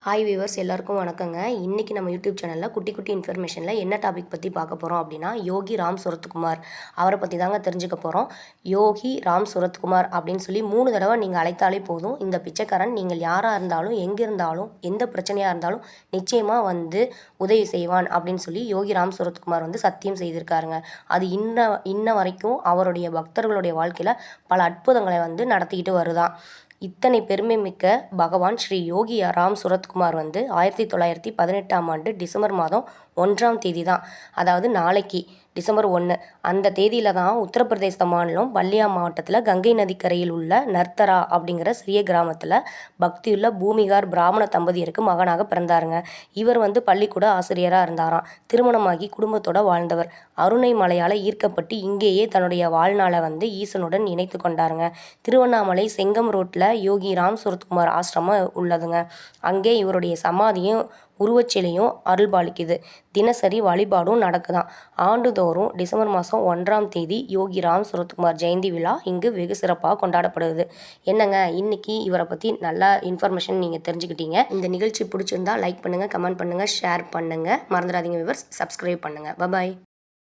Hi viewers எல்லாருக்கும் வணக்கங்க. இன்றைக்கி நம்ம யூடியூப் சேனலில் குட்டி குட்டி இன்ஃபர்மேஷனில் என்ன டாபிக் பற்றி பார்க்க போகிறோம் அப்படின்னா, யோகி ராம் சுரத்குமார் அவரை பற்றி தாங்க தெரிஞ்சுக்க போகிறோம். யோகி ராம் சுரத்குமார் அப்படின்னு சொல்லி 3 தடவை நீங்கள் அழைத்தாலே போதும். இந்த பிச்சைக்காரன் நீங்கள் யாராக இருந்தாலும், எங்கே இருந்தாலும், எந்த பிரச்சனையாக இருந்தாலும் நிச்சயமாக வந்து உதவி செய்வான் அப்படின்னு சொல்லி யோகி ராம் சுரத்குமார் வந்து சத்தியம் செய்திருக்காருங்க. அது இன்ன வரைக்கும் அவருடைய பக்தர்களுடைய வாழ்க்கையில் பல அற்புதங்களை வந்து நடத்திக்கிட்டு வருதான். இத்தனை பெருமை மிக்க பகவான் ஸ்ரீ யோகி ராம் சுரத்குமார் வந்து 1918ஆம் ஆண்டு டிசம்பர் மாதம் 1ஆம் தேதி தான், அதாவது நாளைக்கு டிசம்பர் 1 அந்த தேதியில் தான் உத்தரப்பிரதேச மாநிலம் பல்லியா மாவட்டத்தில் கங்கை நதிக்கரையில் உள்ள நர்த்தரா அப்படிங்கிற சிறிய கிராமத்தில் பக்தியுள்ள பூமிகார் பிராமண தம்பதியருக்கு மகனாக பிறந்தாருங்க. இவர் வந்து பள்ளிக்கூட ஆசிரியராக இருந்தாராம். திருமணமாகி குடும்பத்தோடு வாழ்ந்தவர். அருணை மலையால் ஈர்க்கப்பட்டு இங்கேயே தன்னுடைய வாழ்நாளை வந்து ஈசனுடன் இணைத்து கொண்டாருங்க. திருவண்ணாமலை செங்கம் ரோட்டில் யோகி ராம் சுரத்குமார் ஆசிரமம் உள்ளதுங்க. அங்கே இவருடைய சமாதியும் உருவச்சிலையும் அருள்பாலிக்குது. தினசரி வழிபாடும் நடக்குதான். ஆண்டுதோறும் டிசம்பர் மாதம் 1ஆம் தேதி யோகி ராம் சுரத்குமார் ஜெயந்தி விழா இங்கு வெகு சிறப்பாக கொண்டாடப்படுது. என்னங்க, இன்னைக்கு இவரை பற்றி நல்லா இன்ஃபர்மேஷன் நீங்கள் தெரிஞ்சுக்கிட்டீங்க. இந்த நிகழ்ச்சி பிடிச்சிருந்தா லைக் பண்ணுங்கள், கமெண்ட் பண்ணுங்கள், ஷேர் பண்ணுங்கள். மறந்துடாதீங்க வியூவர்ஸ், சப்ஸ்கிரைப் பண்ணுங்கள். பாய்.